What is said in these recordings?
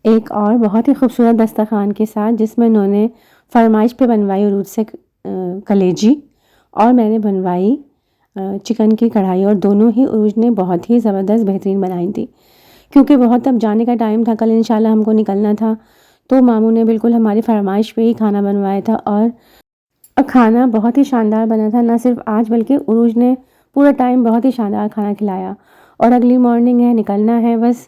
एक और बहुत ही खूबसूरत दस्तरख़्वान के साथ जिसमें उन्होंने फरमाइश पे बनवाई उरूज से कलेजी और मैंने बनवाई चिकन की कढ़ाई, और दोनों ही उरूज ने बहुत ही ज़बरदस्त बेहतरीन बनाई थी। क्योंकि बहुत अब जाने का टाइम था, कल इंशाल्लाह हमको निकलना था, तो मामू ने बिल्कुल हमारी फरमाइश पे ही खाना बनवाया था और खाना बहुत ही शानदार बना था। ना सिर्फ आज बल्कि उरूज ने पूरा टाइम बहुत ही शानदार खाना खिलाया। और अगली मॉर्निंग है, निकलना है बस।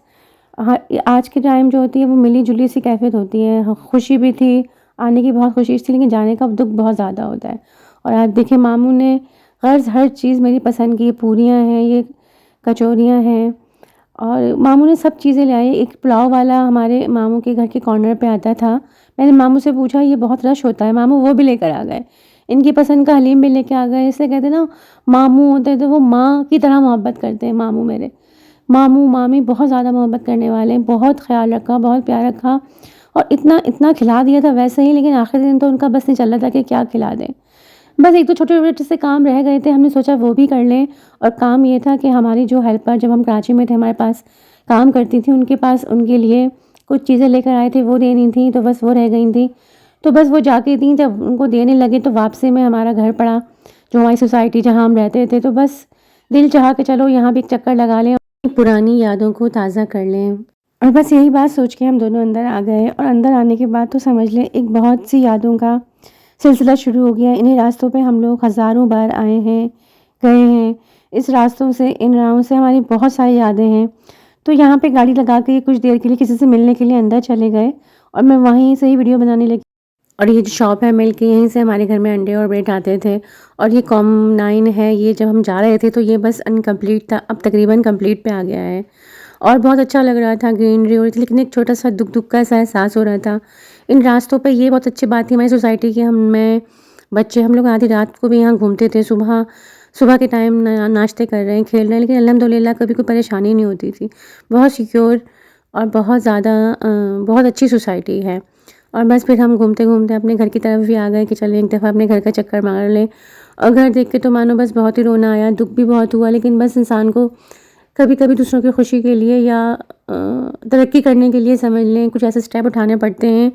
हाँ, आज के टाइम जो होती है वो मिली-जुली सी कैफ़ियत होती है। खुशी भी थी, आने की बहुत खुशी थी, लेकिन जाने का दुःख बहुत ज़्यादा होता है। और आप देखिए मामू ने ग़र्ज़ हर चीज़ मेरी पसंद की, पूरियाँ हैं, ये कचौरियाँ हैं, और मामू ने सब चीज़ें ले आई। एक पुलाव वाला हमारे मामू के घर के कॉर्नर पे आता था। मैंने मामू से पूछा ये बहुत रश होता है, मामू वो भी लेकर आ गए। इनकी पसंद का हलीम भी लेके आ गए। इसलिए कहते हैं ना, मामू होते हैं तो वो माँ की तरह मोहब्बत करते हैं मामू मेरे। मामू-मामी बहुत ज़्यादा मोहब्बत करने वाले हैं, बहुत ख़्याल रखा, बहुत प्यार रखा, और इतना खिला दिया था वैसे ही, लेकिन आखिरी दिन तो उनका बस नहीं चल रहा था कि क्या खिला दें। बस 1-2 छोटे-छोटे से काम रह गए थे, हमने सोचा वो भी कर लें। और काम ये था कि हमारी जो हेल्पर जब हम कराची में थे हमारे पास काम करती थी, उनके पास उनके लिए कुछ चीज़ें लेकर आए थे, वो देनी थी, तो बस वो रह गई थी। तो बस वो जाके दी, जब उनको देने लगे तो वापसी में हमारा घर पड़ा, जो हमारी सोसाइटी जहाँ हम रहते थे, तो बस दिल चाहा कि चलो यहाँ भी एक चक्कर लगा लें, पुरानी यादों को ताज़ा कर लें। और बस यही बात सोच के हम दोनों अंदर आ गए, और अंदर आने के बाद तो समझ लें एक बहुत सी यादों का सिलसिला शुरू हो गया। इन्हीं रास्तों पे हम लोग हज़ारों बार आए हैं, गए हैं। इस रास्तों से, इन राहों से हमारी बहुत सारी यादें हैं। तो यहाँ पे गाड़ी लगा के कुछ देर के लिए किसी से मिलने के लिए अंदर चले गए, और मैं वहीं से ही वीडियो बनाने लगी। और ये जो शॉप है मिल्क की, यहीं से हमारे घर में अंडे और ब्रेड आते थे। और ये कॉम9 है, ये जब हम जा रहे थे तो ये बस अनकम्प्लीट था, अब तकरीबन कंप्लीट पे आ गया है। और बहुत अच्छा लग रहा था, ग्रीनरी हो रही थी, लेकिन एक छोटा-सा दुःख का सा एहसास हो रहा था। इन रास्तों पे ये बहुत अच्छी बात थी हमारी सोसाइटी की, मैं बच्चे हम लोग आधी रात को भी यहाँ घूमते थे, सुबह सुबह के टाइम नाश्ते कर रहे हैं, खेल रहे हैं, लेकिन अल्हम्दुलिल्लाह कभी कोई परेशानी नहीं होती थी। बहुत सिक्योर और बहुत ज़्यादा बहुत अच्छी सोसाइटी है। और बस फिर हम घूमते-घूमते अपने घर की तरफ भी आ गए कि चलें एक दफ़ा अपने घर का चक्कर मार लें। और घर देख के तो मानो बस बहुत ही रोना आया, दुःख भी बहुत हुआ, लेकिन बस इंसान को कभी-कभी दूसरों की खुशी के लिए या तरक्की करने के लिए समझ लें कुछ ऐसे स्टेप उठाने पड़ते हैं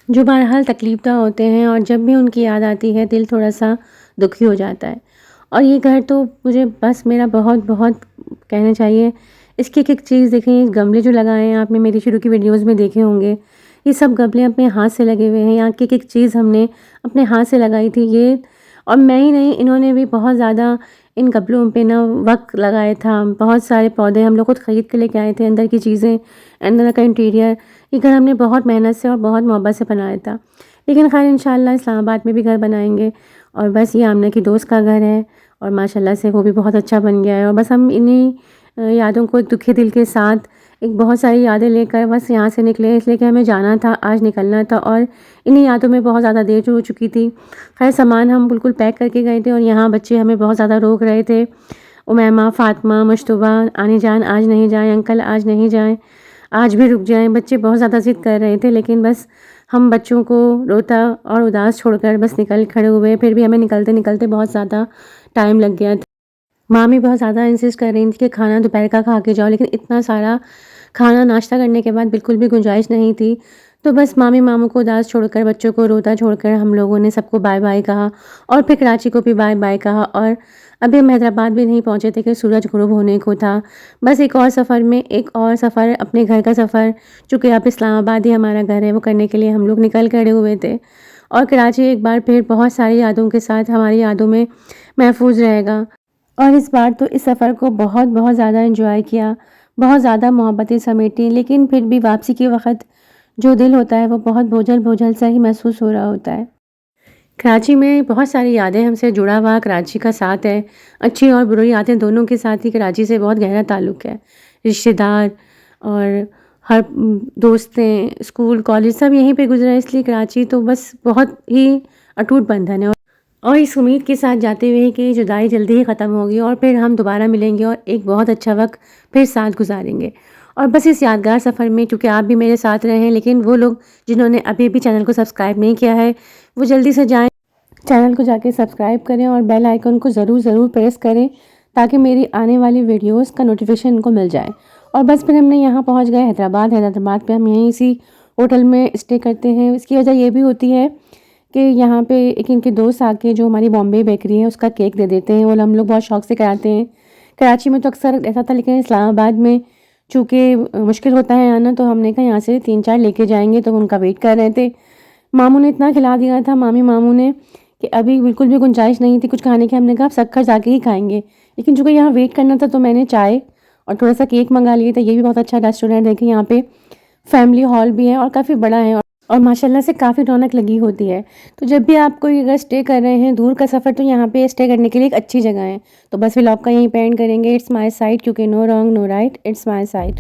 जो बहरहाल तकलीफ़दा होते हैं, और जब भी उनकी याद आती है दिल थोड़ा-सा दुखी हो जाता है। और ये घर तो मुझे बस मेरा बहुत-बहुत कहना चाहिए। इसकी एक-एक चीज़ देखें, गमले जो लगाए हैं आपने मेरी शुरू की वीडियोज़ में देखे होंगे, ये सब गमले अपने हाथ से लगे हुए हैं। यहाँ की एक-एक चीज़ हमने अपने हाथ से लगाई थी ये, और मैं ही नहीं, इन्होंने भी बहुत ज़्यादा इन गमलों पे ना वक़्त लगाया था। बहुत सारे पौधे हम लोग खुद ख़रीद के लेके आए थे, अंदर की चीज़ें, अंदर का इंटीरियर। ये घर हमने बहुत मेहनत से और बहुत मोहब्बत से बनाया था। लेकिन ख़ैर इंशाल्लाह इस्लामाबाद में भी घर बनाएँगे, और बस ये आमना की दोस्त का घर है, और माशाल्लाह से वो भी बहुत अच्छा बन गया है। और बस हम इन्हीं यादों को एक दुखी दिल के साथ, एक बहुत सारी यादें लेकर बस यहाँ से निकले, इसलिए कि हमें जाना था, आज निकलना था, और इन्हीं यादों में बहुत ज़्यादा देर जो हो चुकी थी। ख़ैर सामान हम बिल्कुल पैक करके गए थे, और यहाँ बच्चे हमें बहुत ज़्यादा रोक रहे थे। उमैमा, फ़ातिमा, मुश्तबा, आनी जान आज नहीं जाएँ, अंकल आज नहीं जाएँ, आज भी रुक जाएँ। बच्चे बहुत ज़्यादा ज़िद कर रहे थे, लेकिन बस हम बच्चों को रोता और उदास छोड़कर बस निकल खड़े हुए। फिर भी हमें निकलते-निकलते बहुत ज़्यादा टाइम लग गया था। मामी बहुत ज़्यादा इंसिस्ट कर रही थी कि खाना दोपहर का खा के जाओ, लेकिन इतना सारा खाना नाश्ता करने के बाद बिल्कुल भी गुंजाइश नहीं थी। तो बस मामी-मामू को उदास छोड़कर, बच्चों को रोता छोड़कर हम लोगों ने सबको बाय-बाय कहा, और फिर कराची को भी बाय-बाय कहा। और अभी हम हैदराबाद भी नहीं पहुँचे थे कि सूरज ग़ुरूब होने को था। बस एक और सफ़र में, एक और सफ़र, अपने घर का सफ़र, चूँकि अब इस्लामाबाद ही हमारा घर है, वो करने के लिए हम लोग निकल खड़े हुए थे। और कराची एक बार फिर बहुत सारी यादों के साथ हमारी यादों में महफूज़ रहेगा। और इस बार तो इस सफ़र को बहुत ज़्यादा एंजॉय किया, बहुत ज़्यादा मोहब्बतें समेटी, लेकिन फिर भी वापसी के वक़्त जो दिल होता है वो बहुत बोझल-बोझल सा ही महसूस हो रहा होता है। कराची में बहुत सारी यादें हमसे जुड़ा हुआ कराची का साथ है। अच्छी और बुरी यादें दोनों के साथ ही कराची से बहुत गहरा ताल्लुक़ है। रिश्तेदार और हर दोस्तें, स्कूल, कॉलेज सब यहीं पे गुज़रा है, इसलिए कराची तो बस बहुत ही अटूट बंधन है। और इस उम्मीद के साथ जाते हुए कि जुदाई जल्दी ही ख़त्म होगी, और फिर हम दोबारा मिलेंगे और एक बहुत अच्छा वक़्त फिर साथ गुज़ारेंगे। और बस इस यादगार सफ़र में, चूँकि आप भी मेरे साथ रहे हैं, लेकिन वो लोग जिन्होंने अभी भी चैनल को सब्सक्राइब नहीं किया है, वो जल्दी से जाएँ, चैनल को जाके सब्सक्राइब करें, और बेल आइकन को ज़रूर प्रेस करें, ताकि मेरी आने वाली वीडियोज़ का नोटिफिकेशन इनको मिल जाए। और बस फिर हमने यहाँ पहुँच गए हैदराबाद पे हम यहीं इसी होटल में स्टे करते हैं। इसकी वजह ये भी होती है कि यहाँ पे एक इनके दोस्त आके जो हमारी बॉम्बे बेकरी है उसका केक दे देते हैं, वो हम लोग बहुत शौक से कराते हैं। कराची में तो अक्सर ऐसा था, लेकिन इस्लामाबाद में चूँकि मुश्किल होता है आना, तो हमने कहा यहाँ से 3-4 लेके जाएँगे, तो उनका वेट कर रहे थे। मामू ने इतना खिला दिया था, मामू ने, कि अभी बिल्कुल भी गुंजाइश नहीं थी कुछ खाने की। हमने कहा अब शक्कर जाके ही खाएँगे, लेकिन चूँकि यहाँ वेट करना था तो मैंने चाय और थोड़ा-सा केक मँगा लिए थे। ये भी बहुत अच्छा रेस्टोरेंट है, देखिए यहाँ पे फैमिली हॉल भी है और काफ़ी बड़ा है, और माशाल्लाह से काफ़ी रौनक लगी होती है। तो जब भी आप कोई अगर स्टे कर रहे हैं दूर का सफ़र, तो यहाँ पे स्टे करने के लिए एक अच्छी जगह है। तो बस व्लॉग का यहीं पे एंड करेंगे। इट्स माय साइड, क्योंकि no wrong no right, it's my side.